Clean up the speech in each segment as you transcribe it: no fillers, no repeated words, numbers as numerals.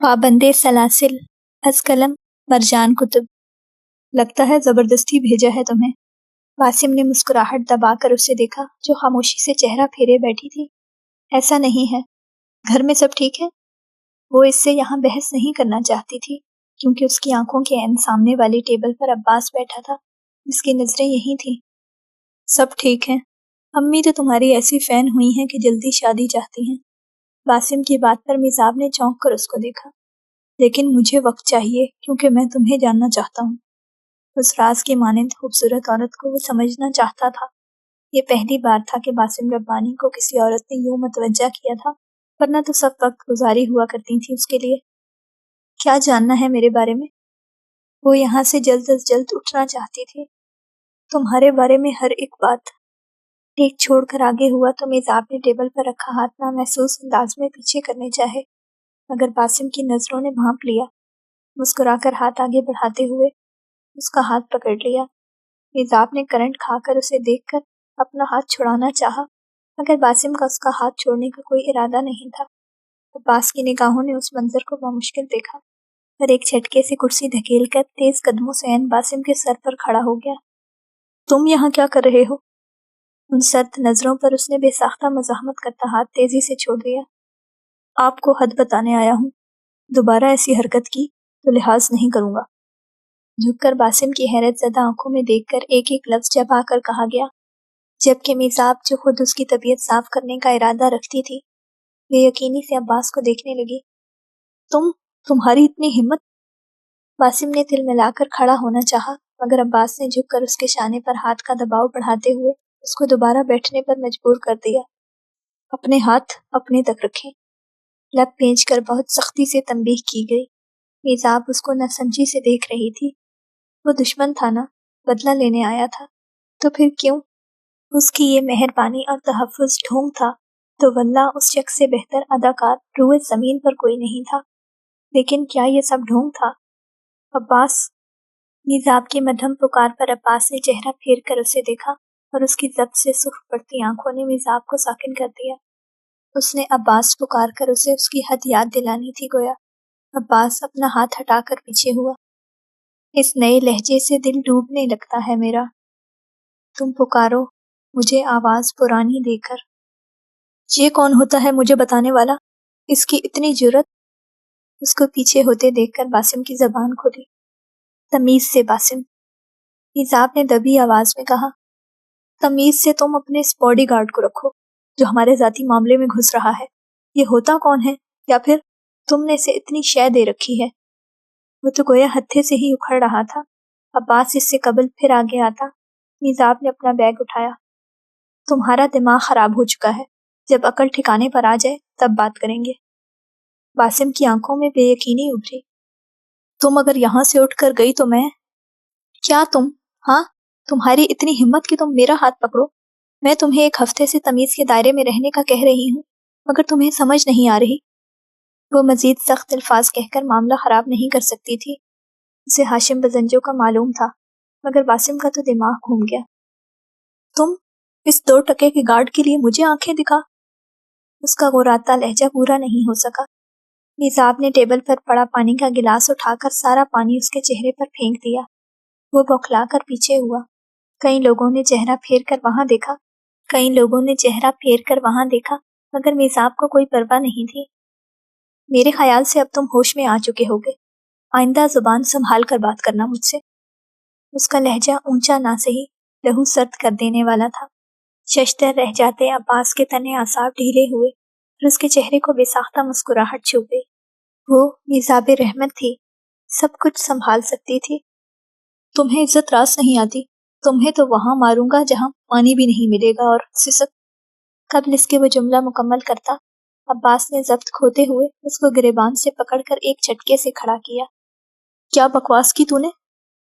पाबंदे सलासिल अज कलम मरजान कुतुब। लगता है जबरदस्ती भेजा है तुम्हें। वासिम ने मुस्कुराहट दबाकर उसे देखा जो खामोशी से चेहरा फेरे बैठी थी। ऐसा नहीं है, घर में सब ठीक है। वो इससे यहाँ बहस नहीं करना चाहती थी क्योंकि उसकी आंखों के ऐन सामने वाली टेबल पर अब्बास बैठा था जिसकी नजरें यहीं थी। सब ठीक है, अम्मी तो तुम्हारी ऐसी फैन हुई हैं कि जल्दी शादी चाहती हैं। वासिम की बात पर मिजाब ने चौंक कर उसको देखा। लेकिन मुझे वक्त चाहिए क्योंकि मैं तुम्हें जानना चाहता हूँ। उस राज की मानंद खूबसूरत औरत को वो समझना चाहता था। ये पहली बार था कि बासिम रब्बानी को किसी औरत ने यूं मतवज्जा किया था, वरना तो सब वक्त गुजारी हुआ करती थी उसके लिए। क्या जानना है मेरे बारे में? वो यहाँ से जल्द अज जल्द उठना चाहती थी। तुम्हारे बारे में हर एक बात। टेक छोड़कर आगे हुआ तो मेजाब ने टेबल पर रखा हाथ ना महसूस अंदाज में पीछे करने चाहे, मगर बासिम की नजरों ने भांप लिया। मुस्कुराकर हाथ आगे बढ़ाते हुए उसका हाथ पकड़ लिया। मेजाब ने करंट खाकर उसे देखकर अपना हाथ छुड़ाना चाहा, मगर बासिम का उसका हाथ छोड़ने का कोई इरादा नहीं था। अब्बास की निगाहों ने उस मंजर को बामुश्किल देखा और एक झटके से कुर्सी धकेलकर तेज कदमों से ऐन बासिम के सर पर खड़ा हो गया। तुम यहाँ क्या कर रहे हो? उन सर्द नजरों पर उसने बेसाख्ता मज़ाहमत करता हाथ तेजी से छोड़ दिया। आपको हद बताने आया हूँ, दोबारा ऐसी हरकत की तो लिहाज नहीं करूँगा। झुककर बासिम की हैरत ज़दा आंखों में देखकर एक एक लफ्ज चबा कर कहा गया, जबकि मेजाब जो खुद उसकी तबीयत साफ करने का इरादा रखती थी बेयकीनी से अब्बास को देखने लगी। तुम्हारी इतनी हिम्मत? बासिम ने तिल मिलाकर खड़ा होना चाहा, मगर अब्बास ने झुककर उसके शाने पर हाथ का दबाव बढ़ाते हुए उसको दोबारा बैठने पर मजबूर कर दिया। अपने हाथ अपने तक रखें। लब पेंच कर बहुत सख्ती से तंबीह की गई। मेजाब उसको नासमझी से देख रही थी। वो दुश्मन था ना, बदला लेने आया था, तो फिर क्यों? उसकी ये मेहरबानी और तहफ़्फ़ुज़ ढोंग था तो वल्लाह उस शख्स से बेहतर अदाकार रूए ज़मीन पर कोई नहीं था। लेकिन क्या ये सब ढोंग था? अब्बास! मेजाब की मध्यम पुकार पर अब्बास ने चेहरा फेर कर उसे देखा और उसकी जब्त से सुर्ख पड़ती आंखों ने मेजाब को साकिन कर दिया। उसने अब्बास पुकार कर उसे उसकी हद याद दिलानी थी गोया। अब्बास अपना हाथ हटाकर पीछे हुआ। इस नए लहजे से दिल डूबने लगता है मेरा। तुम पुकारो मुझे आवाज पुरानी देकर। ये कौन होता है मुझे बताने वाला? इसकी इतनी जुर्रत? उसको पीछे होते देखकर बासिम की जबान खुली। तमीज से बासिम, मेजाब ने दबी आवाज में कहा। तमीज से तुम अपने इस बॉडी गार्ड को रखो जो हमारे जाती मामले में घुस रहा है। ये होता कौन है, या फिर तुमने इसे इतनी शय दे रखी है? वो तो गोया हत्थे से ही उखड़ रहा था। अब्बास इससे कबल फिर आगे आता। मेजाब ने अपना बैग उठाया। तुम्हारा दिमाग खराब हो चुका है, जब अकल ठिकाने पर आ जाए तब बात करेंगे। बासिम की आंखों में बेयकीनी उभरी। तुम अगर यहाँ से उठकर गई तो मैं? क्या तुम? हाँ, तुम्हारी इतनी हिम्मत कि तुम मेरा हाथ पकड़ो? मैं तुम्हें एक हफ्ते से तमीज के दायरे में रहने का कह रही हूँ, मगर तुम्हें समझ नहीं आ रही। वो मजीद सख्त अल्फाज कहकर मामला खराब नहीं कर सकती थी। उसे हाशिम बजंजो का मालूम था, मगर बासिम का तो दिमाग घूम गया। तुम इस 2 टके के गार्ड के लिए मुझे आंखें दिखा? उसका गुर्राता लहजा पूरा नहीं हो सका। मेजाब ने टेबल पर पड़ा पानी का गिलास उठाकर सारा पानी उसके चेहरे पर फेंक दिया। वो बौखलाकर पीछे हुआ। कई लोगों ने चेहरा फेर कर वहां देखा, मगर मेजाब को कोई परवाह नहीं थी। मेरे ख्याल से अब तुम होश में आ चुके होगे। आइंदा जुबान संभाल कर बात करना मुझसे। उसका लहजा ऊंचा ना सही लहू सर्द कर देने वाला था। शशतर रह जाते अब्बास के तने आसाब ढीले हुए और उसके चेहरे को बेसाख्ता मुस्कुराहट छू गई। वो मेजाब रहमत थी, सब कुछ संभाल सकती थी। तुम्हें इज्जत रास नहीं आती, तुम्हें तो वहां मारूंगा जहां पानी भी नहीं मिलेगा। और सिसक कबल इसके वो जुमला मुकम्मल करता, अब्बास ने जब्त खोते हुए उसको गिरेबान से पकड़कर एक झटके से खड़ा किया। क्या बकवास की तूने?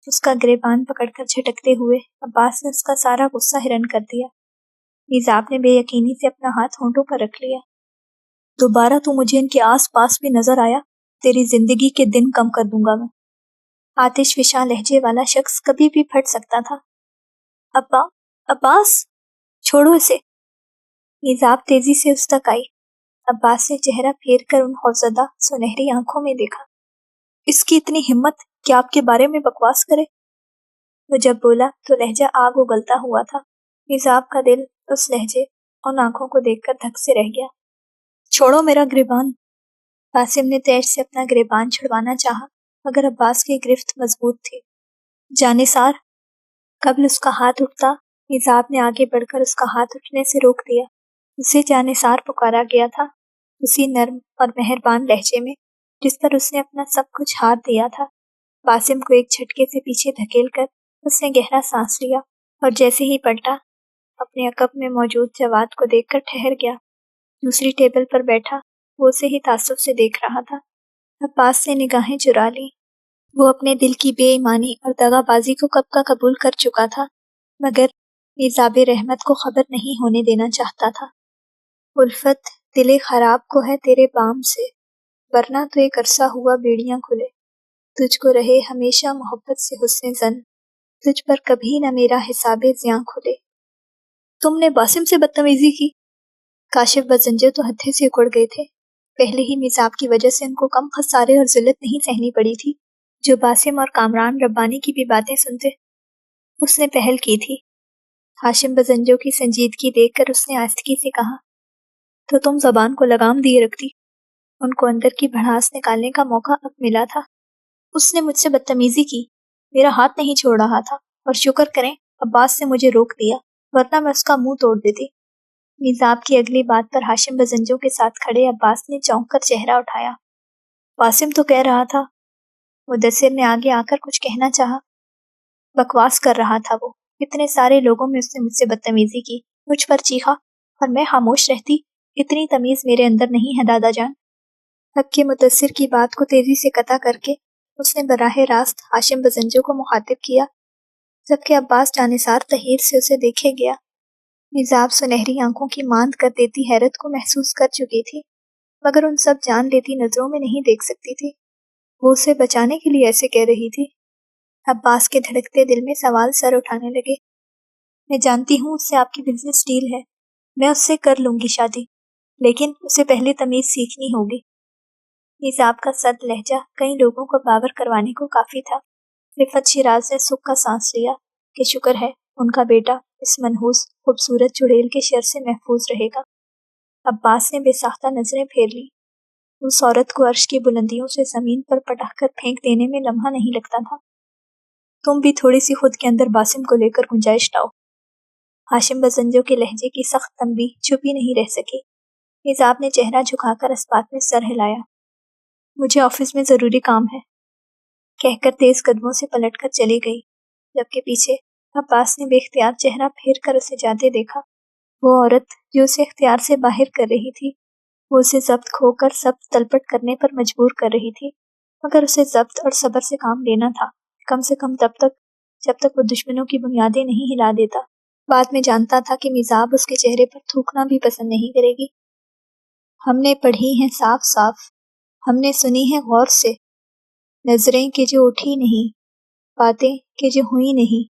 उसका गिरेबान पकड़कर झटकते हुए अब्बास ने उसका सारा गुस्सा हिरन कर दिया। मेजाब ने बेयकीनी से अपना हाथ होंठों पर रख लिया। दोबारा तू मुझे इनके आस पास भी नजर आया, तेरी जिंदगी के दिन कम कर दूंगा मैं। आतिश विशा लहजे वाला शख्स कभी भी फट सकता था। अब्बास, छोड़ो इसे। मेजाब तेजी से उस तक आई। عباس نے چہرہ پھیر کر ان خوفزدہ سنہری آنکھوں میں دیکھا۔ اس کی اتنی ہمت کہ آپ کے بارے میں بکواس کرے؟ وہ جب بولا تو لہجہ آگ اگلتا ہوا تھا۔ میزاب کا دل اس لہجے ان آنکھوں کو دیکھ کر دھک سے رہ گیا۔ چھوڑو میرا گریبان۔ قاسم نے تیش سے اپنا گریبان چھڑوانا چاہا مگر عباس کی گرفت مضبوط تھی۔ جانثار۔ قبل اس کا ہاتھ اٹھتا میزاب نے آگے بڑھ کر اس کا ہاتھ اٹھنے سے روک دیا۔ اسے جانثار پکارا گیا تھا، اسی نرم اور مہربان لہجے میں جس پر اس نے اپنا سب کچھ ہار دیا تھا۔ قاسم کو ایک جھٹکے سے پیچھے دھکیل کر اس نے گہرا سانس لیا اور جیسے ہی پلٹا اپنے عقب میں موجود جواد کو دیکھ کر ٹھہر گیا۔ دوسری ٹیبل پر بیٹھا وہ اسے ہی تعصب سے دیکھ رہا تھا۔ عباس سے نگاہیں چرا لی۔ وہ اپنے دل کی بے ایمانی اور دغا بازی کو کب کا قبول کر چکا تھا مگر میزاب رحمت کو خبر نہیں ہونے دینا چاہتا تھا۔ الفت دل خراب کو ہے تیرے بام سے، ورنہ تو ایک عرصہ ہوا بیڑیاں کھلے، تجھ کو رہے ہمیشہ محبت سے حسن زن، تجھ پر کبھی نہ میرا حساب زیاں کھلے۔ تم نے باسم سے بدتمیزی کی؟ کاشف بزنجر تو ہتھے سے اکڑ گئے تھے۔ پہلے ہی میزاب کی وجہ سے ان کو کم خسارے اور ذلت نہیں سہنی پڑی تھی جو باسم اور کامران ربانی کی بھی باتیں سنتے۔ اس نے پہل کی تھی۔ ہاشم بزنجو کی سنجیدگی دیکھ کر اس نے آہستگی سے کہا، تو تم زبان کو لگام دیے رکھتی۔ ان کو اندر کی بھڑاس نکالنے کا موقع اب ملا تھا۔ اس نے مجھ سے بدتمیزی کی، میرا ہاتھ نہیں چھوڑ رہا تھا، اور شکر کریں عباس نے مجھے روک دیا ورنہ میں اس کا منہ توڑ دیتی۔ میزاب کی اگلی بات پر ہاشم بزنجو کے ساتھ کھڑے عباس نے چونک کر چہرہ اٹھایا۔ قاسم تو کہہ رہا تھا۔ مدثر نے آگے آ کر کچھ کہنا چاہا۔ بکواس کر رہا تھا وہ، اتنے سارے لوگوں میں اس نے مجھ سے بدتمیزی کی، مجھ پر چیخا اور میں خاموش رہتی۔ اتنی تمیز میرے اندر نہیں ہے دادا جان۔ اب کے مدثر کی بات کو تیزی سے قطع کر کے اس نے براہ راست ہاشم بزنجو کو مخاطب کیا، جبکہ عباس جانثار تحیر سے اسے دیکھے گیا۔ میزاب سنہری آنکھوں کی ماند کر دیتی حیرت کو محسوس کر چکی تھی مگر ان سب جان لیتی نظروں میں نہیں دیکھ سکتی تھی۔ وہ اسے بچانے کے لیے ایسے کہہ رہی تھی۔ عباس کے دھڑکتے دل میں سوال سر اٹھانے لگے۔ میں جانتی ہوں اس سے آپ کی بزنس ڈیل ہے، میں اس سے کر لوں گی شادی، لیکن اسے پہلے تمیز سیکھنی ہوگی۔ میزاب کا سرد لہجہ کئی لوگوں کو باور کروانے کو کافی تھا۔ رفت شیراز نے سکھ کا سانس لیا کہ شکر ہے ان کا بیٹا اس منحوس خوبصورت چڑیل کے شر سے محفوظ رہے گا۔ عباس نے بے ساختہ نظریں پھیر لی۔ اس عورت کو عرش کی بلندیوں سے زمین پر پٹخ کر پھینک دینے میں لمحہ نہیں لگتا تھا۔ تم بھی تھوڑی سی خود کے اندر باسم کو لے کر گنجائش لاؤ۔ ہاشم بزنجو کے لہجے کی سخت تنبیہ چھپی نہیں رہ سکی۔ میزاب نے چہرہ جھکا کر اس بات میں سر ہلایا۔ مجھے آفس میں ضروری کام ہے، کہہ کر تیز قدموں سے پلٹ کر چلی گئی، جبکہ پیچھے عباس نے بے اختیار چہرہ پھیر کر اسے جاتے دیکھا۔ وہ عورت جو اسے اختیار سے باہر کر رہی تھی، وہ اسے ضبط کھو کر ضبط تلپٹ کرنے پر مجبور کر رہی تھی، مگر اسے ضبط اور صبر سے کام لینا تھا، کم سے کم تب تک جب تک وہ دشمنوں کی بنیادیں نہیں ہلا دیتا۔ بعد میں جانتا تھا کہ میزاب اس کے چہرے پر تھوکنا بھی پسند نہیں کرے گی۔ ہم نے پڑھی ہیں صاف صاف، ہم نے سنی ہیں غور سے، نظریں کہ جو اٹھی نہیں، باتیں کہ جو ہوئی نہیں۔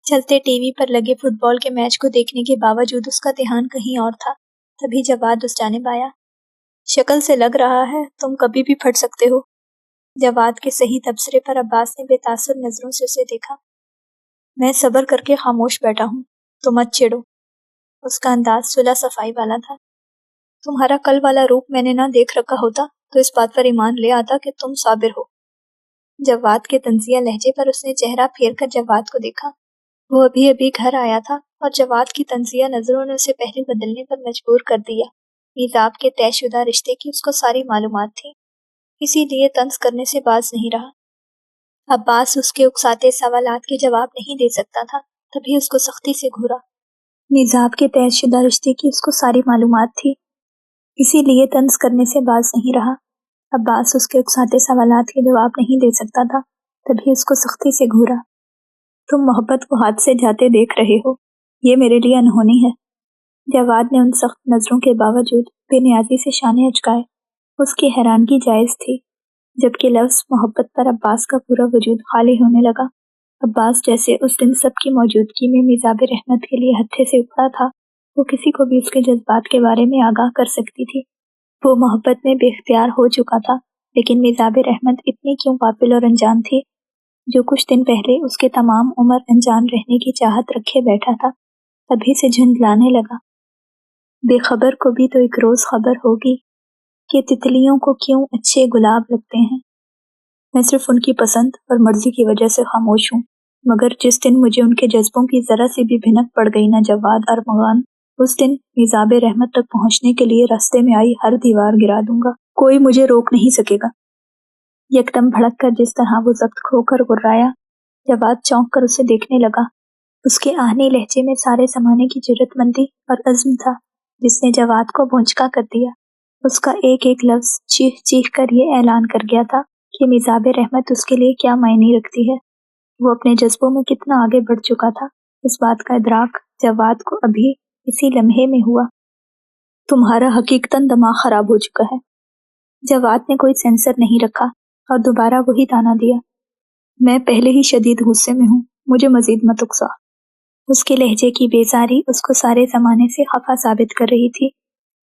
چلتے ٹی وی پر لگے فٹ بال کے میچ کو دیکھنے کے باوجود اس کا دھیان کہیں اور تھا۔ تبھی جواد اس جانب آیا۔ شکل سے لگ رہا ہے تم کبھی بھی پھٹ سکتے ہو۔ جواد کے صحیح تبصرے پر عباس نے بے تاثر نظروں سے اسے دیکھا۔ میں صبر کر کے خاموش بیٹھا ہوں، تو مت چھیڑو۔ اس کا انداز صلح صفائی والا تھا۔ تمہارا کل والا روپ میں نے نہ دیکھ رکھا ہوتا تو اس بات پر ایمان لے آتا کہ تم صابر ہو۔ جواد کے طنزیہ لہجے پر اس نے چہرہ پھیر کر جواد کو دیکھا۔ وہ ابھی ابھی گھر آیا تھا اور جواد کی طنزیہ نظروں نے اسے پہلو بدلنے پر مجبور کر دیا۔ میزاب کے طے شدہ رشتے کی اس کو ساری معلومات تھی، اسی لیے طنز کرنے سے باز نہیں رہا۔ عباس اس کے اکساتے سوالات کے جواب نہیں دے سکتا تھا، تبھی اس کو سختی سے گھورا۔ میزاب کے طے شدہ رشتے کی اس کو ساری معلومات تھی، اسی لیے طنز کرنے سے باز نہیں رہا۔ عباس اس کے اکساتے سوالات کے جواب نہیں دے سکتا تھا، تبھی اس کو سختی سے گھورا۔ تم محبت کو ہاتھ سے جاتے دیکھ رہے ہو، یہ میرے لیے انہونی ہے۔ جواد نے ان سخت نظروں کے باوجود بے نیازی سے شانے اچکائے۔ اس کی حیرانگی جائز تھی، جبکہ لفظ محبت پر عباس کا پورا وجود خالی ہونے لگا۔ عباس جیسے اس دن سب کی موجودگی میں میزاب رحمت کے لیے ہتھے سے اکھڑا تھا، وہ کسی کو بھی اس کے جذبات کے بارے میں آگاہ کر سکتی تھی۔ وہ محبت میں بے اختیار ہو چکا تھا، لیکن میزاب رحمت اتنی کیوں غافل اور انجان تھی؟ جو کچھ دن پہلے اس کے تمام عمر انجان رہنے کی چاہت رکھے بیٹھا تھا، ابھی سے جھنجھلانے لگا۔ بے خبر کو بھی تو ایک روز خبر ہوگی کہ تتلیوں کو کیوں اچھے گلاب لگتے ہیں۔ میں صرف ان کی پسند اور مرضی کی وجہ سے خاموش ہوں، مگر جس دن مجھے ان کے جذبوں کی ذرا سی بھی بھنک پڑ گئی نہ جواد ارمغان، اس دن میزاب رحمت تک پہنچنے کے لیے راستے میں آئی ہر دیوار گرا دوں گا، کوئی مجھے روک نہیں سکے گا۔ یکدم بھڑک کر جس طرح وہ ضبط کھو کر غرایا، جواد چونک کر اسے دیکھنے لگا۔ اس کے آہنی لہجے میں سارے زمانے کی جرات مندی اور عزم تھا، جس نے جواد کو بھونچکا کر دیا۔ اس کا ایک ایک لفظ چیخ چیخ کر یہ اعلان کر گیا تھا کہ میزاب رحمت اس کے لیے کیا معنی رکھتی ہے، وہ اپنے جذبوں میں کتنا آگے بڑھ چکا تھا۔ اس بات کا ادراک جواد کو ابھی اسی لمحے میں ہوا۔ تمہارا حقیقتاً دماغ خراب ہو چکا ہے۔ جواد نے کوئی سینسر نہیں رکھا اور دوبارہ وہی تانا دیا۔ میں پہلے ہی شدید غصے میں ہوں، مجھے مزید مت اکسا۔ اس کے لہجے کی بیزاری اس کو سارے زمانے سے خفا ثابت کر رہی تھی۔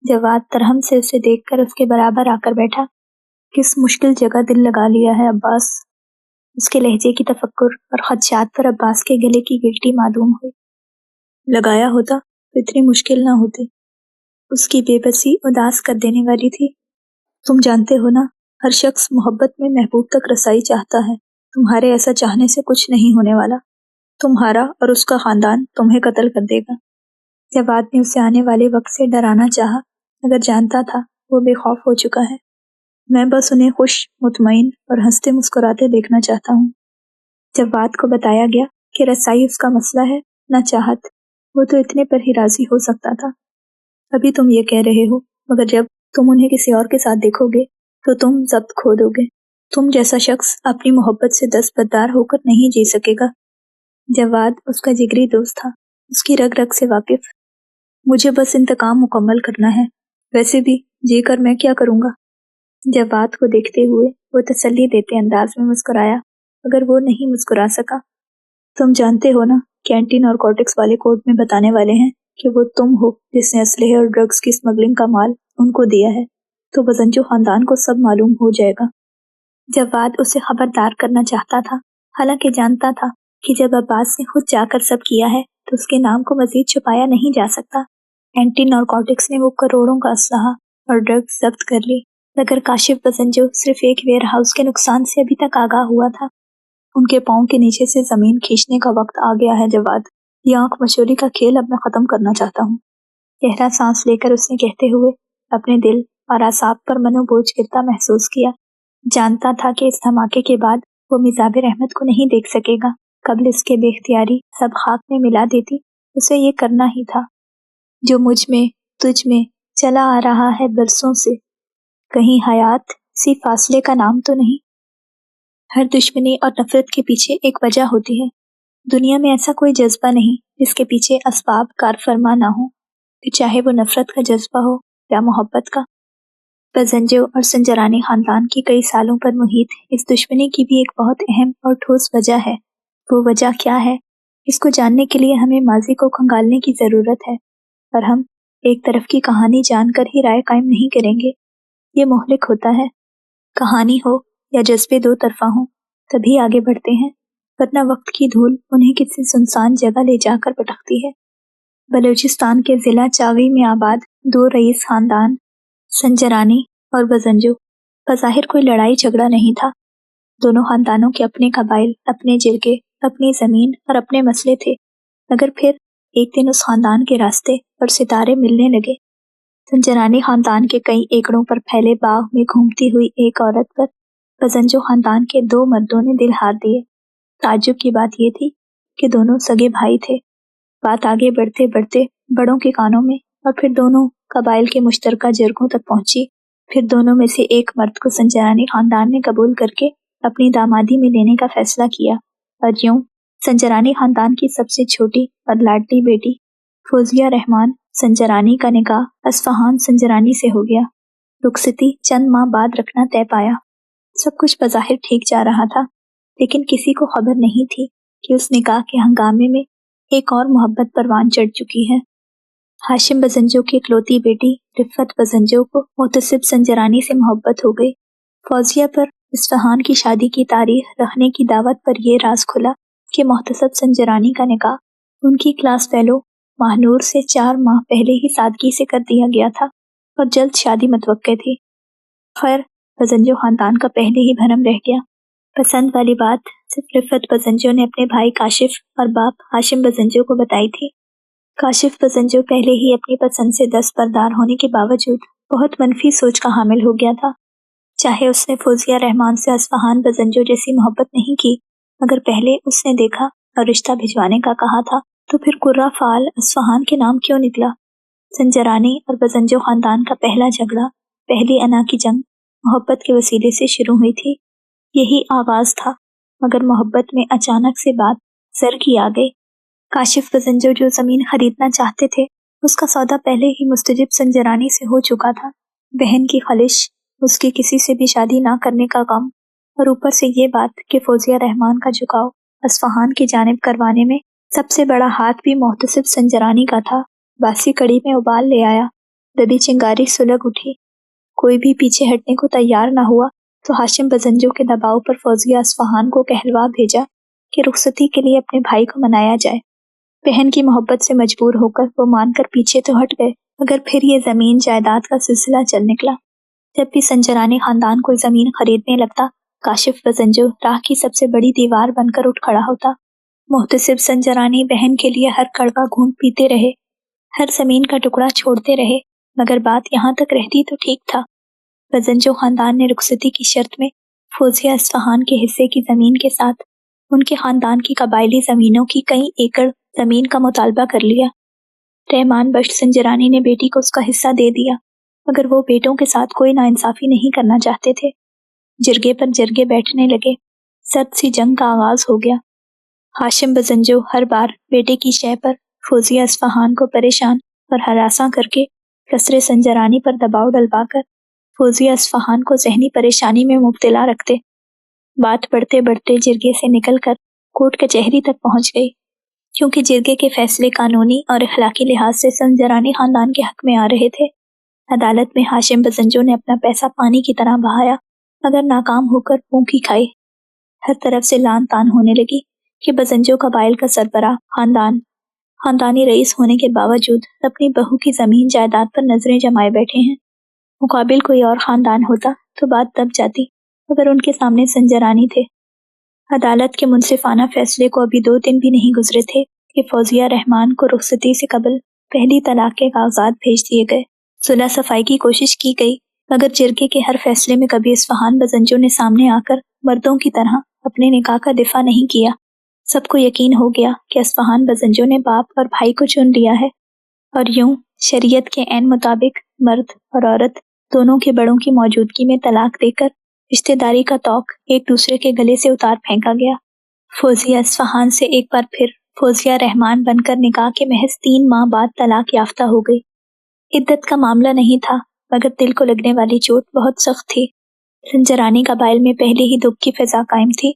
جواد ترہم سے اسے دیکھ کر اس کے برابر آ کر بیٹھا۔ کس مشکل جگہ دل لگا لیا ہے عباس۔ اس کے لہجے کی تفکر اور خدشات پر عباس کے گلے کی گلٹی معدوم ہوئی۔ لگایا ہوتا تو اتنی مشکل نہ ہوتی۔ اس کی بے بسی اداس کر دینے والی تھی۔ تم جانتے ہو نا، ہر شخص محبت میں محبوب تک رسائی چاہتا ہے۔ تمہارے ایسا چاہنے سے کچھ نہیں ہونے والا۔ تمہارا اور اس کا خاندان تمہیں قتل کر دے گا۔ جواد نے اسے آنے والے وقت سے ڈرانا چاہا، مگر جانتا تھا وہ بے خوف ہو چکا ہے۔ میں بس انہیں خوش، مطمئن اور ہنستے مسکراتے دیکھنا چاہتا ہوں۔ جواد کو بتایا گیا کہ رسائی اس کا مسئلہ ہے، نہ چاہت۔ وہ تو اتنے پر ہی راضی ہو سکتا تھا۔ ابھی تم یہ کہہ رہے ہو، مگر جب تم انہیں کسی اور کے ساتھ دیکھو گے تو تم ضبط کھو دو گے۔ تم جیسا شخص اپنی محبت سے دستبردار ہو کر نہیں جی سکے گا۔ جواد اس کا جگری دوست تھا، اس کی رگ رگ سے واقف۔ مجھے بس انتقام مکمل کرنا ہے، ویسے بھی جی کر میں کیا کروں گا؟ جواد کو دیکھتے ہوئے وہ تسلی دیتے انداز میں مسکرایا، مگر وہ نہیں مسکرا سکا۔ تم جانتے ہو نا، کینٹین اور کارٹکس والے کورٹ میں بتانے والے ہیں کہ وہ تم ہو جس نے اسلحے اور ڈرگز کی اسمگلنگ کا مال ان کو دیا ہے، تو بزنجو خاندان کو سب معلوم ہو جائے گا۔ جواد اسے خبردار کرنا چاہتا تھا، حالانکہ جانتا تھا کہ جب عباس نے خود جا کر سب کیا ہے تو اس کے نام کو مزید چھپایا نہیں جا سکتا۔ کینٹین اور کارٹکس نے وہ کروڑوں کا اسلحہ اور ڈرگز ضبط کر لی، مگر کاشف بزنجو صرف ایک ویئر ہاؤس کے نقصان سے ابھی تک آگاہ ہوا تھا۔ ان کے پاؤں کے نیچے سے زمین کھینچنے کا وقت آ گیا ہے جواد، یہ آنکھ مچولی کا کھیل اب میں ختم کرنا چاہتا ہوں۔ گہرا سانس لے کر اس نے کہتے ہوئے اپنے دل اور اعصاب پر منو بوجھ گرتا محسوس کیا۔ جانتا تھا کہ اس دھماکے کے بعد وہ میزاب رحمت کو نہیں دیکھ سکے گا، قبل اس کے بے اختیاری سب خاک میں ملا دیتی۔ اسے یہ کرنا ہی تھا جو مجھ میں تجھ میں چلا آ رہا ہے برسوں سے۔ کہیں حیات اسی فاصلے کا نام تو نہیں؟ ہر دشمنی اور نفرت کے پیچھے ایک وجہ ہوتی ہے۔ دنیا میں ایسا کوئی جذبہ نہیں جس کے پیچھے اسباب کار فرما نہ ہو، کہ چاہے وہ نفرت کا جذبہ ہو یا محبت کا۔ بزنجو اور سنجرانی خاندان کی کئی سالوں پر محیط اس دشمنی کی بھی ایک بہت اہم اور ٹھوس وجہ ہے۔ وہ وجہ کیا ہے؟ اس کو جاننے کے لیے ہمیں ماضی کو کھنگالنے کی ضرورت ہے، اور ہم ایک طرف کی کہانی جان کر ہی رائے قائم نہیں کریں گے، یہ مہلک ہوتا ہے۔ کہانی ہو یا جذبے دو طرفہ ہوں تبھی آگے بڑھتے ہیں، ورنہ وقت کی دھول انہیں کسی سنسان جگہ لے جا کر پٹکتی ہے۔ بلوچستان کے ضلع چاغی میں آباد دو رئیس خاندان سنجرانی اور بزنجو، بظاہر کوئی لڑائی جھگڑا نہیں تھا۔ دونوں خاندانوں کے اپنے قبائل، اپنے جرگے، اپنی زمین اور اپنے مسئلے تھے، مگر پھر ایک دن اس خاندان کے راستے اور ستارے ملنے لگے۔ سنجرانی خاندان کے کئی ایکڑوں پر پھیلے باغ میں گھومتی ہوئی ایک عورت پر بزنجو خاندان کے دو مردوں نے دل ہار دیے۔ تعجب کی بات یہ تھی کہ دونوں سگے بھائی تھے۔ بات آگے بڑھتے بڑھتے بڑوں کے کانوں میں اور پھر دونوں قبائل کے مشترکہ جرگوں تک پہنچی۔ پھر دونوں میں سے ایک مرد کو سنجرانی خاندان نے قبول کر کے اپنی دامادی میں لینے کا فیصلہ کیا، اور یوں سنجرانی خاندان کی سب سے چھوٹی اور لاڈلی بیٹی فوزیہ رحمان سنجرانی کا نکاح اصفہان سنجرانی سے ہو گیا۔ رخصتی چند ماہ بعد رکھنا طے پایا۔ سب کچھ بظاہر ٹھیک جا رہا تھا، لیکن کسی کو خبر نہیں تھی کہ اس نکاح کے ہنگامے میں ایک اور محبت پروان چڑھ چکی ہے۔ हाशिम बजंजो की इकलौती बेटी रिफ़त बजंजो को मुहतसिब संजरानी से मोहब्बत हो गई। फौजिया पर इस्फहान की शादी की तारीख रखने की दावत पर यह राज खुला कि मुहतसिब संजरानी का निकाह उनकी क्लास फेलो महानूर से 4 माह पहले ही सादगी से कर दिया गया था और जल्द शादी मुतवक्के थी। खैर, बजंजो खानदान का पहले ही भरम रह गया। पसंद वाली बात सिर्फ रिफ़त बजंजो ने अपने भाई काशिफ और बाप हाशिम बजंजो को बताई थी। काशिफ बजंजो पहले ही अपनी पसंद से दस्तबरदार होने के बावजूद बहुत मनफी सोच का हामिल हो गया था। चाहे उसने फौजिया रहमान से असफहान बजंजो जैसी मोहब्बत नहीं की, मगर पहले उसने देखा और रिश्ता भिजवाने का कहा था, तो फिर कुर्रा फाल असफहान के नाम क्यों निकला? संजरानी और बजंजो खानदान का पहला झगड़ा, पहली अना की जंग मोहब्बत के वसीले से शुरू हुई थी। यही आगाज था, मगर मोहब्बत में अचानक से बात सर की आ गई। काशिफ बजंजो जो जमीन खरीदना चाहते थे, उसका सौदा पहले ही मुस्तजिब संजरानी से हो चुका था। बहन की खलिश, उसकी किसी से भी शादी ना करने का गम, और ऊपर से ये बात कि फौजिया रहमान का झुकाव असफहान की जानिब करवाने में सबसे बड़ा हाथ भी मुहतसिब संजरानी का था, बासी कड़ी में उबाल ले आया। दबी चिंगारी सुलग उठी। कोई भी पीछे हटने को तैयार ना हुआ तो हाशिम बजंजो के दबाव पर फौजिया असफहान को कहलवा भेजा कि रुखसती के लिए अपने भाई को मनाया जाए। बहन की मोहब्बत से मजबूर होकर वो मानकर पीछे तो हट गए, मगर फिर ये जमीन जायदाद का सिलसिला चल निकला। जब भी संजरानी खानदान कोई जमीन खरीदने लगता, काशिफ बजंजो राह की सबसे बड़ी दीवार बनकर उठ खड़ा होता। मुहतसिब संजरानी बहन के लिए हर कड़वा घूंट पीते रहे, हर जमीन का टुकड़ा छोड़ते रहे, मगर बात यहाँ तक रहती तो ठीक था। बजंजो खानदान ने रुखसती की शर्त में फौजिया असफहान के हिस्से की जमीन के साथ उनके खानदान की कबायली जमीनों की कई एकड़ जमीन का मुतालबा कर लिया। रहमान बख्श संजरानी ने बेटी को उसका हिस्सा दे दिया, मगर वो बेटों के साथ कोई नाइंसाफी नहीं करना चाहते थे। जिरगे पर जिरगे बैठने लगे। सर्द सी जंग का आगाज हो गया। हाशिम बजंजो हर बार बेटे की शय पर फौजिया असफहान को परेशान और हरासा करके कसरे संजरानी पर दबाव डलवाकर फौजिया असफहान को जहनी परेशानी में मुब्तला रखते। बात बढ़ते बढ़ते जिरगे से निकलकर कोर्ट कचहरी तक पहुंच गई, क्योंकि जिरगे के फैसले कानूनी और अखलाकी लिहाज से संजरानी खानदान के हक में आ रहे थे। अदालत में हाशिम बजंजो ने अपना पैसा पानी की तरह बहाया, मगर नाकाम होकर फूंकी खाई। हर तरफ से लान तान होने लगी कि बजंजो कबाइल का सरबराह खानदानी रईस होने के बावजूद अपनी बहू की जमीन जायदाद पर नजरें जमाए बैठे हैं। मुकाबिल कोई और खानदान होता तो बात दब जाती, मगर उनके सामने संजरानी थे। अदालत के मुनसिफाना फैसले को अभी 2 दिन भी नहीं गुजरे थे कि फौजिया रहमान को रुखसती से कबल पहली तलाक के कागजात भेज दिए गए। सुलह सफाई की कोशिश की गई, मगर जिरगे के हर फैसले में कभी असफहान बजंजो ने सामने आकर मर्दों की तरह अपने निकाह का दिफा नहीं किया। सबको यकीन हो गया कि असफहान बजंजो ने बाप और भाई को चुन लिया है, और यूं शरीयत के ऐन मुताबिक मर्द और औरत दोनों के बड़ों की मौजूदगी में तलाक देकर रिश्तेदारी का तौक एक दूसरे के गले से उतार फेंका गया। फौजिया असफहान से एक बार फिर फौजिया रहमान बनकर निकाह के महज 3 माह बाद तलाक याफ्ता हो गई। इद्दत का मामला नहीं था, मगर दिल को लगने वाली चोट बहुत सख्त थी। संजरानी कबाइल में पहले ही दुख की फिजा कायम थी।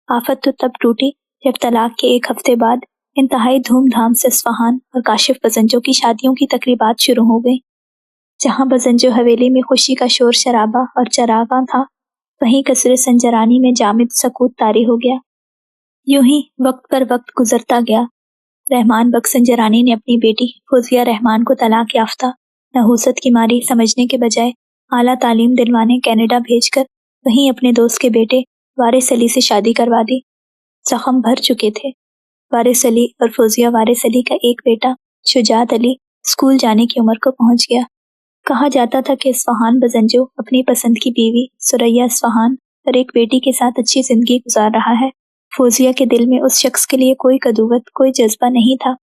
आफत तो तब टूटी जब तलाक के 1 हफ्ते बाद इंतहाई धूमधाम से असफहान और काशिफ बजंजो की शादियों की तकरीबात शुरू हो गई। जहां बजंजो हवेली में खुशी का शोर शराबा और चरागा था, वहीं कसरे संजरानी में जामिद सकूत तारी हो गया। यूं ही वक्त पर वक्त गुजरता गया। रहमान बख्श संजरानी ने अपनी बेटी फौजिया रहमान को तलाक याफ्ता नहूसत की मारी समझने के बजाय आला तालीम दिलवाने कनाडा भेजकर वहीं अपने दोस्त के बेटे वारिस अली से शादी करवा दी। जख्म भर चुके थे। वारिस अली और फौजिया वारिस अली का एक बेटा शुजात अली स्कूल जाने की उम्र को पहुंच गया। कहा जाता था कि असफहान बजंजो अपनी पसंद की बीवी सुरैया असफहान और एक बेटी के साथ अच्छी जिंदगी गुजार रहा है। फौजिया के दिल में उस शख्स के लिए कोई कदूवत, कोई जज्बा नहीं था,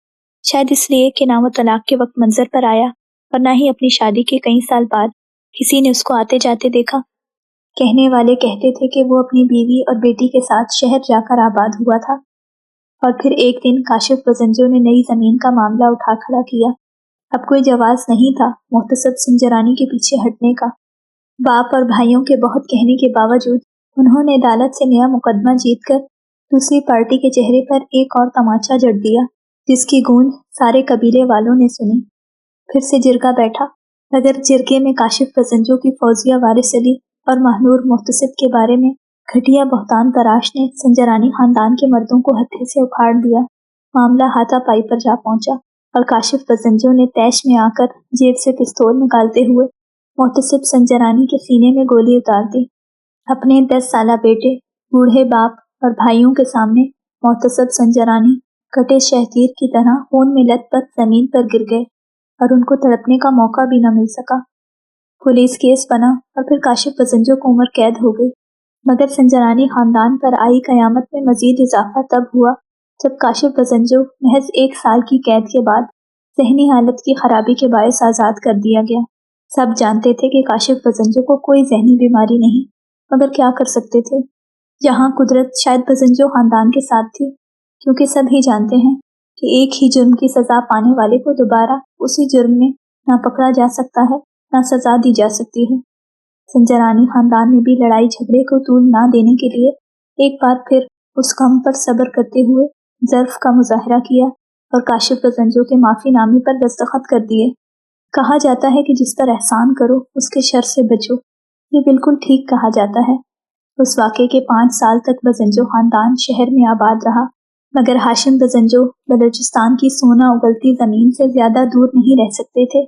शायद इसलिए कि ना वो तलाक के वक्त मंजर पर आया और ना ही अपनी शादी के कई साल बाद किसी ने उसको आते जाते देखा। कहने वाले कहते थे कि वो अपनी बीवी और बेटी के साथ शहर जाकर आबाद हुआ था, और फिर एक दिन काशिफ बजंजो ने नई जमीन का मामला उठा खड़ा किया। अब कोई जवाज नहीं था मुहतसिब संजरानी के पीछे हटने का। बाप और भाइयों के बहुत कहने के बावजूद उन्होंने अदालत से नया मुकदमा जीतकर दूसरी पार्टी के चेहरे पर एक और तमाचा जड़ दिया, जिसकी गूंज सारे कबीले वालों ने सुनी। फिर से जिरगा बैठा, मगर जिरगे में काशिफ गजंजो की फौजिया वारिस अली और महनूर मुहतसिब के बारे में घटिया बहतान तराश ने संजरानी खानदान के मर्दों को हत्थे से उखाड़ दिया। मामला हाथापाई पर जा पहुंचा और काशिफ गजंजो ने तैश में आकर जेब से पिस्तौल निकालते हुए मुहतसिब संजरानी के सीने में गोली उतार दी। अपने 10 साला बेटे, बूढ़े बाप और भाइयों के सामने मुहतसिब संजरानी कटे शहतीर की तरह खून में लथपथ जमीन पर गिर गए और उनको तड़पने का मौका भी न मिल सका। पुलिस केस बना और फिर काशिफ गजंजो को उम्र कैद हो गई, मगर संजरानी खानदान पर आई कयामत में मजीद इजाफा तब हुआ जब काशिफ गजंजो महज 1 साल की कैद के बाद जहनी हालत की खराबी के बायस आज़ाद कर दिया गया। सब जानते थे कि काशिफ गजंजो को कोई जहनी बीमारी नहीं, मगर क्या कर सकते थे। यहाँ कुदरत शायद गजंजो खानदान के साथ थी, क्योंकि सभी जानते हैं कि एक ही जुर्म की सज़ा पाने वाले को दोबारा उसी जुर्म में ना पकड़ा जा सकता है, ना सज़ा दी जा सकती है। संजरानी खानदान ने भी लड़ाई झगड़े को तूल ना देने के लिए एक बार फिर उस गम पर सब्र करते हुए ज़र्फ का मुजाहरा किया और काशिफ गजंजो के माफ़ी नामे पर दस्तखत कर दिए। कहा जाता है कि जिस पर एहसान करो उसके शर से बचो। ये बिल्कुल ठीक कहा जाता है। उस वाक़े के 5 साल तक गजंजो खानदान शहर में आबाद रहा, मगर हाशिम गजंजो बलूचिस्तान की सोना उगलती ज़मीन से ज़्यादा दूर नहीं रह सकते थे।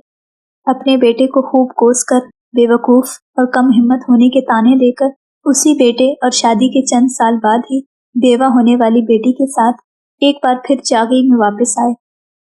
अपने बेटे को खूब कोस कर, बेवकूफ़ और कम हिम्मत होने के ताने देकर उसी बेटे और शादी के चंद साल बाद ही बेवा होने वाली बेटी के साथ एक बार फिर चागई में वापस आए।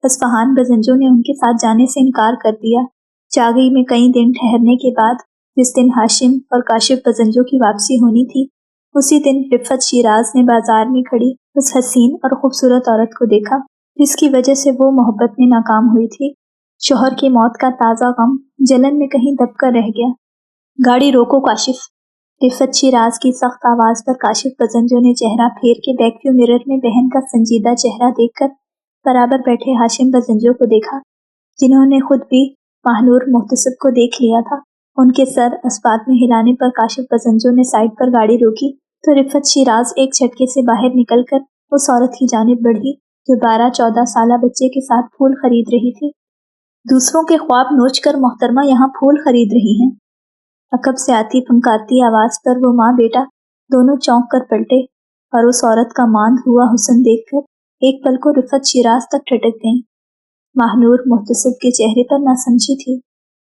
अस्फहान गजंजो ने उनके साथ जाने से इनकार कर दिया। चागई में कई दिन ठहरने के बाद जिस दिन हाशिम और काशिफ गजंजो की वापसी होनी थी, उसी दिन रिफत शिराज ने बाजार में खड़ी उस हसीन और खूबसूरत औरत को देखा जिसकी वजह से वो मोहब्बत में नाकाम हुई थी। शोहर की मौत का ताज़ा गम जलन में कहीं दबकर रह गया। गाड़ी रोको काशिफ। रिफत शिराज की सख्त आवाज़ पर काशिफ गजंजो ने चेहरा फेर के बैकव्यू मिरर में बहन का संजीदा चेहरा देखकर बराबर बैठे हाशिम गजंजो को देखा, जिन्होंने खुद भी महनूर मुहतसिब को देख लिया था। उनके सर अस्पात में हिलाने पर काशिफ गजंजो ने साइड पर गाड़ी रोकी तो रिफत शिराज एक झटके से बाहर निकलकर उस औरत की जानिब बढ़ी जो 12-14 साला बच्चे के साथ फूल खरीद रही थी। दूसरों के ख्वाब नोचकर मोहतरमा यहाँ फूल खरीद रही हैं। अकब से आती फंकारती आवाज़ पर वो माँ बेटा दोनों चौंक कर पलटे और उस औरत का मांद हुआ हुस्न देखकर एक पल को रिफत शिराज तक ठटक गईं। महनूर मुहतसिब के चेहरे पर नासमझी थी।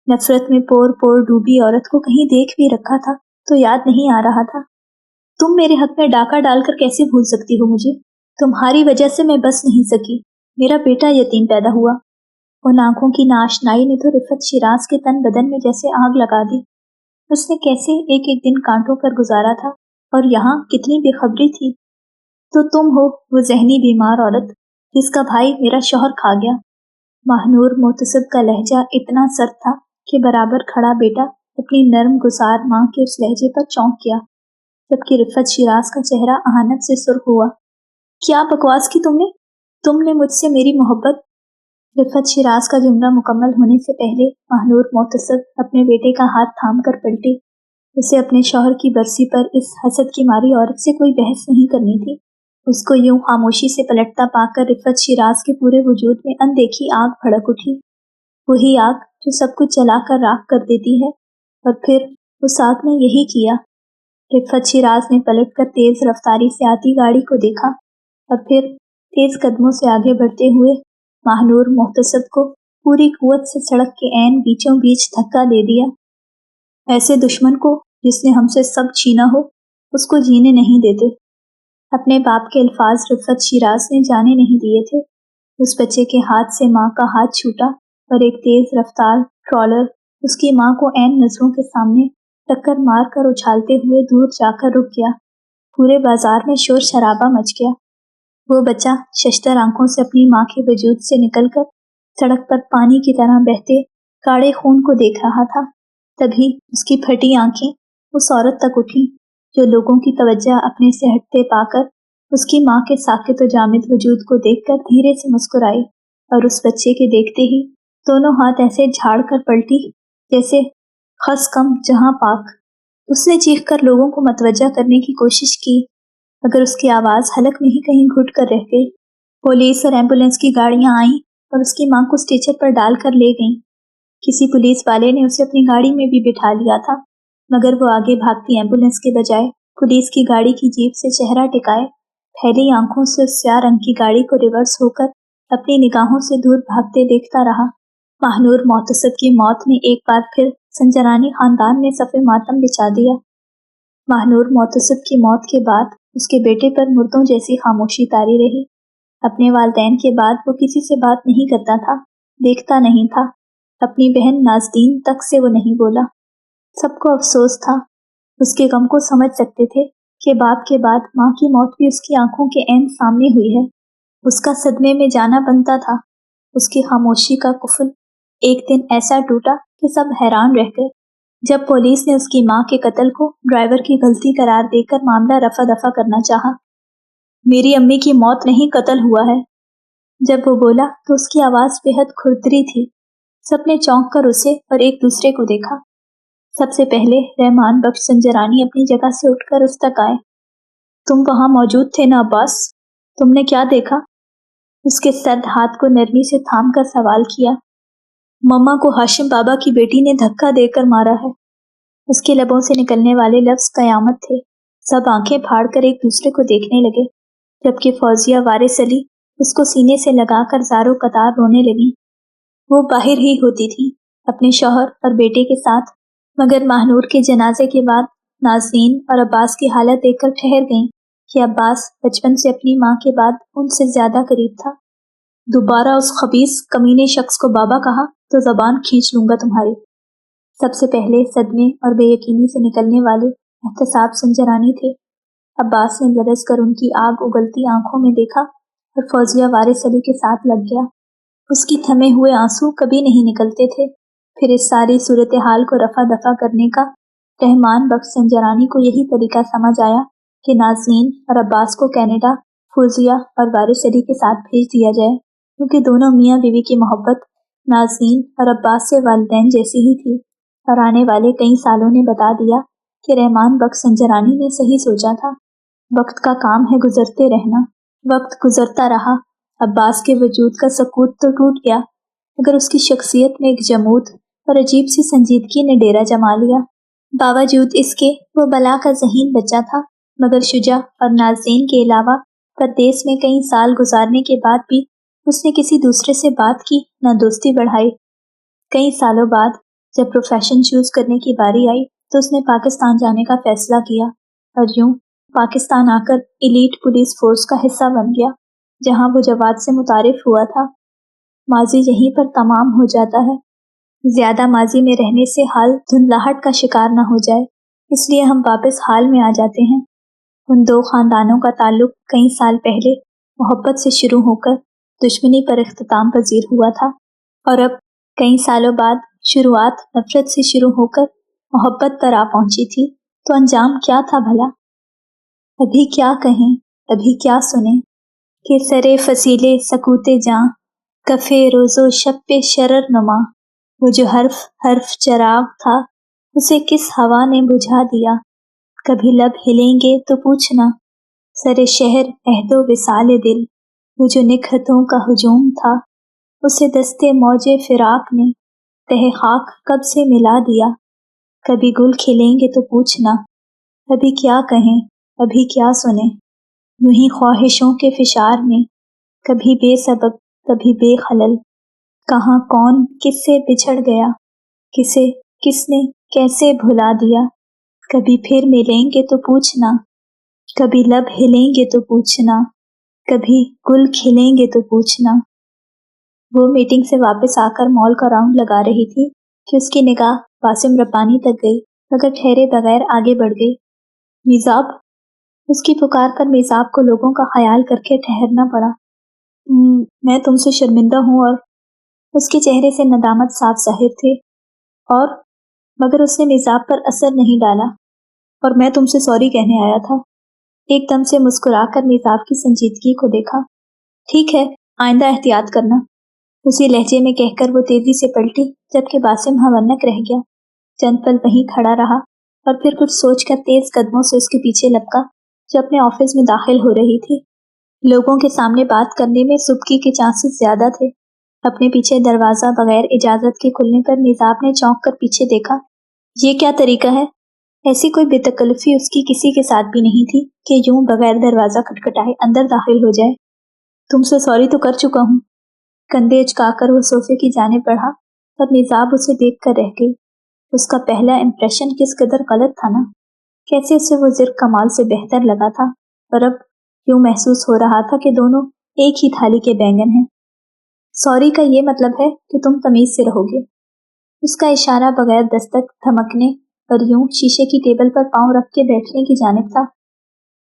नफरत में पोर पोर डूबी औरत को कहीं देख भी रखा था तो याद नहीं आ रहा था। तुम मेरे हक में डाका डालकर कैसे भूल सकती हो मुझे? तुम्हारी वजह से मैं बस नहीं सकी। मेरा बेटा यतीम पैदा हुआ। उन आंखों की नाशनाई ने तो रिफत शिराज के तन बदन में जैसे आग लगा दी। उसने कैसे एक एक दिन कांटों पर गुजारा था और यहाँ कितनी बेखबरी थी। तो तुम हो वो जहनी बीमार औरत जिसका भाई मेरा शौहर खा गया। महनूर मुहतसिब का लहजा इतना सख्त था कि बराबर खड़ा बेटा अपनी नर्म गुजार माँ के उस लहजे पर चौंक गया, जबकि रिफत शिराज का चेहरा अहानत से सुर्ख हुआ। क्या बकवास की तुमने मुझसे मेरी मोहब्बत। रिफत शिराज का जुमला मुकम्मल होने से पहले महनूर मुहतसिब अपने बेटे का हाथ थाम कर पलटी। उसे अपने शौहर की बरसी पर इस हसद की मारी औरत से कोई बहस नहीं करनी थी। उसको यूं खामोशी से पलटता पाकर रिफत शिराज के पूरे वजूद में अनदेखी आग भड़क उठी। वही आग जो सब कुछ जलाकर राख कर देती है, और फिर उस आग ने यही किया। रिफत शिराज ने पलटकर तेज रफ्तारी से आती गाड़ी को देखा और फिर तेज कदमों से आगे बढ़ते हुए महनूर मुहतसिब को पूरी कुव्वत से सड़क के ऐन बीचों बीच धक्का दे दिया। ऐसे दुश्मन को जिसने हमसे सब छीना हो, उसको जीने नहीं देते। अपने बाप के अल्फाज रिफत शिराज ने जाने नहीं दिए थे। उस बच्चे के हाथ से माँ का हाथ छूटा और एक तेज रफ्तार ट्रॉलर उसकी माँ को ऐन नजरों के सामने टक्कर मार कर उछालते हुए दूर जाकर रुक गया। पूरे बाजार में शोर शराबा मच गया। वो बच्चा शशदर आंखों से अपनी माँ के वजूद से निकलकर सड़क पर पानी की तरह बहते काड़े खून को देख रहा था। तभी उसकी फटी आंखें उस औरत तक उठी जो लोगों की तवज्जो अपने से हटते पाकर उसकी माँ के साकित व जामिद वजूद को देखकर धीरे से मुस्कुराई और उस बच्चे के देखते ही दोनों हाथ ऐसे झाड़ कर पलटी जैसे खस कम जहां पाक। उसने चीख कर लोगों को मतवज्जा करने की कोशिश की, मगर उसकी आवाज़ हलक में ही कहीं घुट कर रह गई। पुलिस और एम्बुलेंस की गाड़ियां आईं और उसकी माँ को स्ट्रेचर पर डाल कर ले गईं। किसी पुलिस वाले ने उसे अपनी गाड़ी में भी बिठा लिया था, मगर वो आगे भागती एम्बुलेंस के बजाय पुलिस की गाड़ी की जीप से चेहरा टिकाए फैली आंखों से उस स्याह रंग की गाड़ी को रिवर्स होकर अपनी निगाहों से दूर भागते देखता रहा। महानूर मोहतसिब की मौत ने एक बार फिर संजरानी खानदान में सफ़े मातम बिछा दिया। महानूर मोहतसिब की मौत के बाद उसके बेटे पर मुर्दों जैसी खामोशी तारी रही। अपने वालिदैन के बाद वो किसी से बात नहीं करता था, देखता नहीं था। अपनी बहन नाज़दीन तक से वो नहीं बोला। सबको अफसोस था, उसके गम को समझ सकते थे कि बाप के बाद माँ की मौत भी उसकी आंखों के ऐन सामने हुई है। उसका सदमे में जाना बनता था। उसकी खामोशी का कुफल एक दिन ऐसा टूटा कि सब हैरान रह गए जब पुलिस ने उसकी माँ के कत्ल को ड्राइवर की गलती करार देकर मामला रफा दफा करना चाहा। मेरी अम्मी की मौत नहीं, कत्ल हुआ है। जब वो बोला तो उसकी आवाज़ बेहद खुरदरी थी। सबने चौंक कर उसे और एक दूसरे को देखा। सबसे पहले रहमान बख्श संजरानी अपनी जगह से उठकर उस तक आए। तुम वहाँ मौजूद थे ना अब्बास? तुमने क्या देखा? उसके सर्द हाथ को नरमी से थाम कर सवाल किया। मम्मा को हाशिम बाबा की बेटी ने धक्का देकर मारा है। उसके लबों से निकलने वाले लफ्ज कयामत थे। सब आंखें फाड़कर एक दूसरे को देखने लगे, जबकि फौजिया वारिस अली उसको सीने से लगाकर ज़ारो कतार रोने लगी। वो बाहर ही होती थी अपने शौहर और बेटे के साथ, मगर महानूर के जनाजे के बाद नाज़नीन और अब्बास की हालत देखकर ठहर गईं कि अब्बास बचपन से अपनी माँ के बाद उनसे ज़्यादा करीब था। दोबारा उस खबीस कमीने शख्स को बाबा कहा तो ज़बान खींच लूँगा तुम्हारी। सबसे पहले सदमे और बेयकीनी से निकलने वाले एहतसाब संजरानी थे। अब्बास ने लरज़ कर उनकी आग उगलती आंखों में देखा और फौजिया वारिस अली के साथ लग गया। उसकी थमे हुए आंसू कभी नहीं निकलते थे। फिर इस सारी सूरत हाल को रफा दफा करने का रहमान बख्श संजरानी को यही तरीका समझ आया कि नाज़नीन और अब्बास को कनाडा फौजिया और वारिस अली के साथ भेज दिया जाए, क्योंकि दोनों मियाँ बीवी की मोहब्बत नाज़नीन और अब्बास से वालिदैन जैसी ही थी। और आने वाले कई सालों ने बता दिया कि रहमान बख्श संजरानी ने सही सोचा था। वक्त का काम है गुजरते रहना। वक्त गुजरता रहा। अब्बास के वजूद का सकूत तो टूट गया, मगर उसकी शख्सियत में एक जमूद और अजीब सी संजीदगी ने डेरा जमा लिया। बावजूद इसके वो बला का ज़हीन बच्चा था, मगर शुजा और नाज़नीन के अलावा परदेस में कई साल गुजारने के बाद भी उसने किसी दूसरे से बात की, न दोस्ती बढ़ाई। कई सालों बाद जब प्रोफेशन चूज करने की बारी आई तो उसने पाकिस्तान जाने का फैसला किया और यूं पाकिस्तान आकर एलीट पुलिस फोर्स का हिस्सा बन गया, जहां वो जवाद से मुतारिफ हुआ था। माजी यहीं पर तमाम हो जाता है। ज्यादा माजी में रहने से हाल धुंधलाहट का शिकार न हो जाए, इसलिए हम वापस हाल में आ जाते हैं। उन दो खानदानों का ताल्लुक कई साल पहले मोहब्बत से शुरू होकर दुश्मनी पर इख्तिताम पजीर हुआ था, और अब कई सालों बाद शुरुआत नफरत से शुरू होकर मोहब्बत पर आ पहुंची थी। तो अंजाम क्या था भला? अभी क्या कहें, अभी क्या सुने कि सरे फसीले सकूते जां, कफे रोज़ो शब पे शरर नुमा। वो जो हर्फ हर्फ चराग था, उसे किस हवा ने बुझा दिया। कभी लब हिलेंगे तो पूछना, सरे शहर अहदो विसाले दिल। वो जो निखतों का हुजूम था, उसे दस्ते मौजे फिराक ने तहे खाक कब से मिला दिया। कभी गुल खिलेंगे तो पूछना, अभी क्या कहें, अभी क्या सुने। यूं ही ख्वाहिशों के फिशार में कभी बेसबब कभी बेखलल, कहाँ कौन किससे बिछड़ गया, किसे किसने कैसे भुला दिया। कभी फिर मिलेंगे तो पूछना, कभी लब हिलेंगे तो पूछना, कभी गुल खिलेंगे तो पूछना। वो मीटिंग से वापस आकर मॉल का राउंड लगा रही थी कि उसकी निगाह वासिम रब्बानी तक गई, मगर ठहरे बगैर आगे बढ़ गई। मिजाब, उसकी पुकार पर मिजाब को लोगों का ख्याल करके ठहरना पड़ा। मैं तुमसे शर्मिंदा हूँ। और उसके चेहरे से नदामत साफ जाहिर थे, और मगर उसने मिजाब पर असर नहीं डाला। और मैं तुमसे सॉरी कहने आया था। एकदम से मुस्कुराकर मिजाब की संजीदगी को देखा। ठीक है, आइंदा एहतियात करना, उसी लहजे में कहकर वो तेजी से पलटी, जबकि बासिम हवन्नक रह गया। चंद पल वहीं खड़ा रहा और फिर कुछ सोचकर तेज कदमों से उसके पीछे लपका, जो अपने ऑफिस में दाखिल हो रही थी। लोगों के सामने बात करने में सुबकी के चांसेस ज्यादा थे। अपने पीछे दरवाजा बगैर इजाजत के खुलने पर निजाब ने चौंक कर पीछे देखा। ये क्या तरीका है? ऐसी कोई बेतकल्लुफी उसकी किसी के साथ भी नहीं थी कि यूं बगैर दरवाजा खटखटाए अंदर दाखिल हो जाए। तुमसे सॉरी तो कर चुका हूँ। कंधे उचकाकर वो सोफे की जानिब बढ़ा, पर निजाब उसे देख कर रह गई। उसका पहला इंप्रेशन किस कदर गलत था ना। कैसे उसे वो जिर कमाल से बेहतर लगा था, और अब यूं महसूस हो रहा था कि दोनों एक ही थाली के बैंगन हैं। सॉरी का ये मतलब है कि तुम तमीज से रहोगे। उसका इशारा बगैर दस्तक, धमकने और यूं शीशे की टेबल पर पांव रख के बैठने की जानिब था।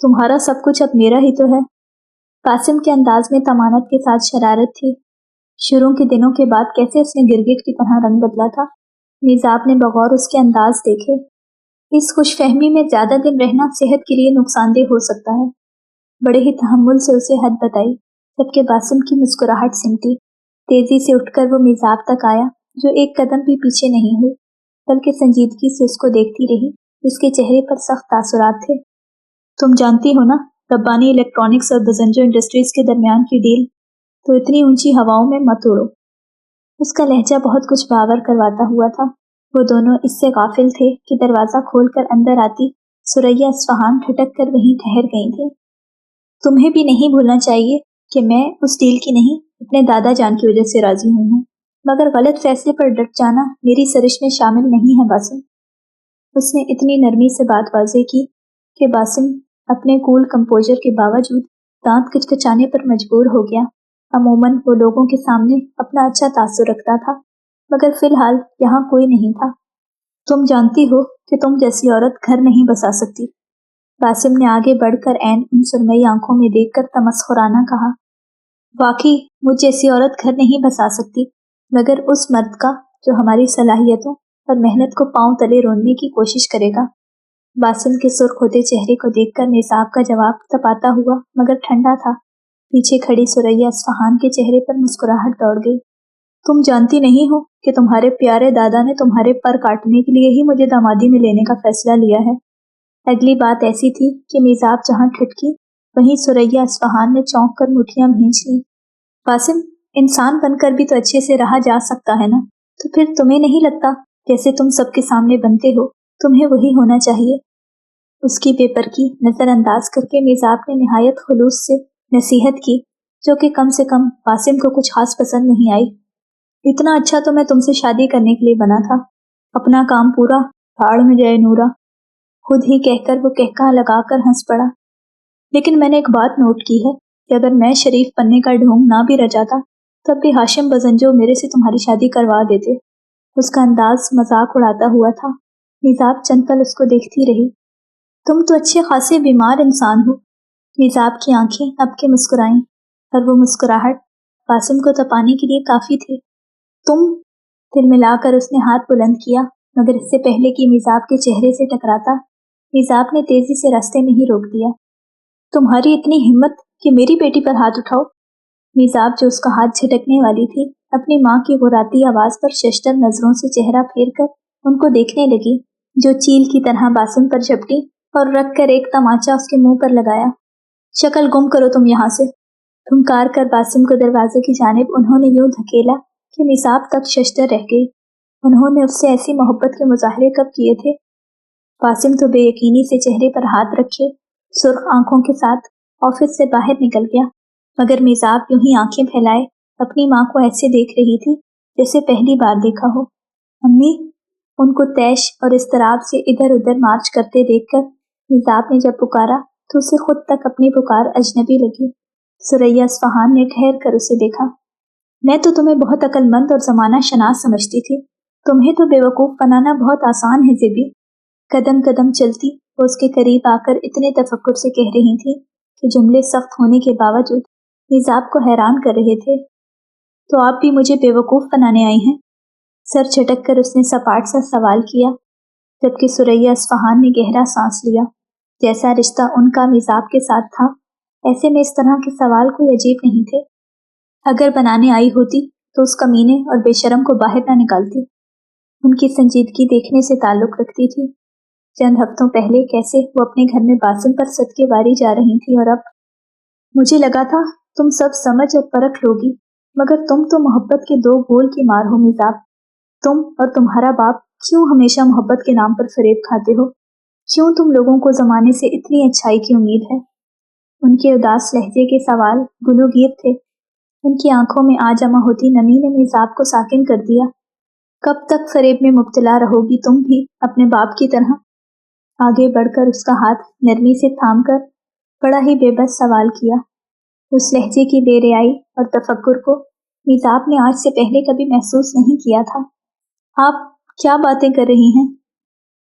तुम्हारा सब कुछ अब मेरा ही तो है। कासिम के अंदाज में तमानत के साथ शरारत थी। शुरू के दिनों के बाद कैसे उसने गिरगिट की तरह रंग बदला था। निजाब ने बगौर उसके अंदाज देखे। इस खुशफहमी में ज्यादा दिन रहना सेहत के लिए नुकसानदेह हो सकता है। बड़े ही तहम्मुल से उसे हद बताई, जबकि बासिम की मुस्कुराहट सिमटी। तेजी से उठकर वो मिजाब तक आया, जो एक कदम भी पीछे नहीं हुई, बल्कि संजीदगी से उसको देखती रही, जिसके चेहरे पर सख्त तासुरात थे। तुम जानती हो ना, रब्बानी इलेक्ट्रॉनिक्स और बजंजो इंडस्ट्रीज के दरमियान की डील, तो इतनी ऊंची हवाओं में मत उड़ो। उसका लहजा बहुत कुछ बावर करवाता हुआ था। वो दोनों इससे गाफिल थे कि दरवाजा खोलकर अंदर आती सुरैया इस्फहान ठटक कर वहीं ठहर गई थी। तुम्हें भी नहीं भूलना चाहिए कि मैं उस डील की नहीं, अपने दादा जान की वजह से राजी हुई हूँ, मगर गलत फैसले पर डट जाना मेरी सरिश में शामिल नहीं है बासिम। उसने इतनी नरमी से बात वाज़ेह की कि बासिम अपने कूल कंपोजर के बावजूद दांत किचकिचाने पर मजबूर हो गया। अमूमन वो लोगों के सामने अपना अच्छा तासुर रखता था, मगर फिलहाल यहाँ कोई नहीं था। तुम जानती हो कि तुम जैसी औरत घर नहीं बसा सकती। बासिम ने आगे बढ़कर ऐन उन सुरमई आंखों में देखकर तमस्खुराना कहा। वाकई मुझ जैसी औरत घर नहीं बसा सकती, मगर उस मर्द का जो हमारी सलाहियतों और मेहनत को पांव तले रोनने की कोशिश करेगा। बासिम के सुर्ख होते चेहरे को देखकर निसाब का जवाब तपाता हुआ मगर ठंडा था। पीछे खड़ी सुरैया इस्फहान के चेहरे पर मुस्कुराहट दौड़ गई। तुम जानती नहीं हो कि तुम्हारे प्यारे दादा ने तुम्हारे पर काटने के लिए ही मुझे दामादी में लेने का फैसला लिया है। अगली बात ऐसी थी कि मिजाब जहां ठिठकी, वहीं सुरैया इस्फहान ने चौंक कर मुठियां भींच ली। बासिम, इंसान बनकर भी तो अच्छे से रहा जा सकता है ना, तो फिर तुम्हें नहीं लगता जैसे तुम सबके सामने बनते हो, तुम्हें वही होना चाहिए। उसकी बेपरखी नजरअंदाज करके मिजाब ने निहायत खुलूस से नसीहत की, जो कि कम से कम बासिम को कुछ खास पसंद नहीं आई। इतना अच्छा तो मैं तुमसे शादी करने के लिए बना था, अपना काम पूरा, भाड़ में जाए नूरा। खुद ही कहकर वो कहका लगाकर हंस पड़ा। लेकिन मैंने एक बात नोट की है कि अगर मैं शरीफ बनने का ढोंग ना भी रचाता, तब भी हाशिम बजंजो मेरे से तुम्हारी शादी करवा देते। उसका अंदाज मजाक उड़ाता हुआ था। निजाब चंद पल उसको देखती रही। तुम तो अच्छे खासे बीमार इंसान हो। निजाब की आंखें अब के मुस्कुराईं, और वो मुस्कुराहट कासिम को तपाने के लिए काफी थी। तुम, तिलमिलाकर उसने हाथ बुलंद किया, मगर इससे पहले कि मिजाब के चेहरे से टकराता, मिजाब ने तेजी से रास्ते में ही रोक दिया। तुम्हारी इतनी हिम्मत कि मेरी बेटी पर हाथ उठाओ। मिजाब, जो उसका हाथ झटकने वाली थी, अपनी माँ की गुर्राती आवाज पर शशदर नजरों से चेहरा फेर कर उनको देखने लगी, जो चील की तरह बासिम पर झपटी और रख कर एक तमाचा उसके मुंह पर लगाया। शक्ल गुम करो तुम यहाँ से। धुंकार कर बासिम को दरवाजे की जानिब उन्होंने यूं धकेला कि मिसाब तक शशदर रह गई। उन्होंने उससे ऐसी मोहब्बत के मुजाहरे कब किए थे? बासिम तो बेयकीनी से चेहरे पर हाथ रखे सुर्ख आंखों के साथ ऑफिस से बाहर निकल गया, मगर मिजाब यूं ही आंखें फैलाए अपनी माँ को ऐसे देख रही थी जैसे पहली बार देखा हो। अम्मी, उनको तैश और इस्तराब से इधर उधर मार्च करते देखकर मिजाब ने जब पुकारा तो उसे खुद तक अपनी पुकार अजनबी लगी। सुरैया इस्फहान ने ठहर कर उसे देखा। मैं तो तुम्हें बहुत अक्लमंद और जमाना शनास समझती थी, तुम्हें तो बेवकूफ बनाना बहुत आसान है ज़ेबी। कदम कदम चलती वो उसके करीब आकर इतने तफक्कुर से कह रही थी कि जुमले सख्त होने के बावजूद मिजाब को हैरान कर रहे थे। तो आप भी मुझे बेवकूफ बनाने आई हैं? सर झटक कर उसने सपाट सा सवाल किया, जबकि सुरैया इस्फहान ने गहरा सांस लिया। जैसा रिश्ता उनका मिजाब के साथ था, ऐसे में इस तरह के सवाल कोई अजीब नहीं थे। अगर बनाने आई होती तो उस कमीने और बेशरम को बाहर ना निकालती। उनकी संजीदगी देखने से ताल्लुक रखती थी। चंद हफ्तों पहले कैसे वो अपने घर में बासिम पर सदके वारी जा रही थी, और अब मुझे लगा था तुम सब समझ और परख लोगी, मगर तुम तो मोहब्बत के 2 गोल की मार हो मिज़ाब। तुम और तुम्हारा बाप क्यों हमेशा मोहब्बत के नाम पर फरेब खाते हो? क्यों तुम लोगों को ज़माने से इतनी अच्छाई की उम्मीद है? उनके उदास लहजे के सवाल गुलूगीर थे। उनकी आंखों में आ जमा होती नमी ने मिज़ाब को साकिन कर दिया। कब तक फरेब में मुब्तला रहोगी तुम भी अपने बाप की तरह? आगे बढ़कर उसका हाथ नरमी से थामकर बड़ा ही बेबस सवाल किया। उस लहजे की बेरियाई और तफक्कुर को मिज़ाब ने आज से पहले कभी महसूस नहीं किया था। आप क्या बातें कर रही हैं?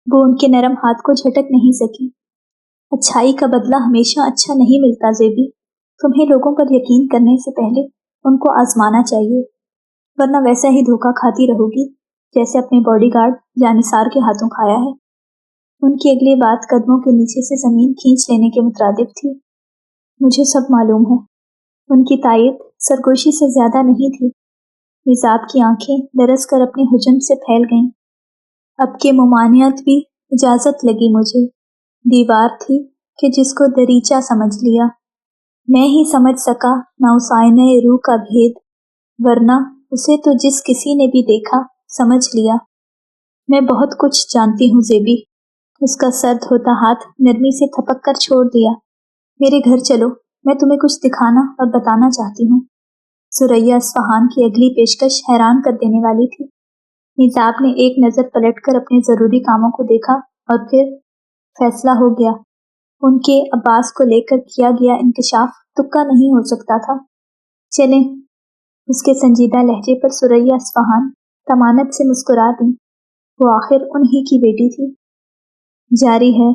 वो उनके नरम हाथ को झटक नहीं सकी। अच्छाई का बदला हमेशा अच्छा नहीं मिलता ज़ेबी। तुम्हें लोगों पर यकीन करने से पहले उनको आजमाना चाहिए, वरना वैसा ही धोखा खाती रहोगी जैसे अपने बॉडीगार्ड जानिसार के हाथों खाया है। उनकी अगली बात कदमों के नीचे से जमीन खींच लेने के मुतरादिफ थी। मुझे सब मालूम है। उनकी तायद सरगोशी से ज्यादा नहीं थी। मिज़ाब की आंखें दरस कर अपने हुज्म से फैल गईं। अब के मुमानियत भी इजाजत लगी मुझे। दीवार थी कि जिसको दरीचा समझ लिया। मैं ही समझ सका ना उस आईने रूह का भेद, वरना उसे तो जिस किसी ने भी देखा समझ लिया। मैं बहुत कुछ जानती हूँ ज़ेबी। उसका सर्द होता हाथ नरमी से थपक कर छोड़ दिया। मेरे घर चलो, मैं तुम्हें कुछ दिखाना और बताना चाहती हूँ। सुरैया अस्फहान की अगली पेशकश हैरान कर देने वाली थी। मिज़ाब ने एक नज़र पलटकर अपने ज़रूरी कामों को देखा और फिर फैसला हो गया। उनके अब्बास को लेकर किया गया इंकशाफ तुक्का नहीं हो सकता था। चलें। उसके संजीदा लहजे पर सुरैया अस्फहान तमानत से मुस्कुरा दी। वो आखिर उन्हीं की बेटी थी। जारी है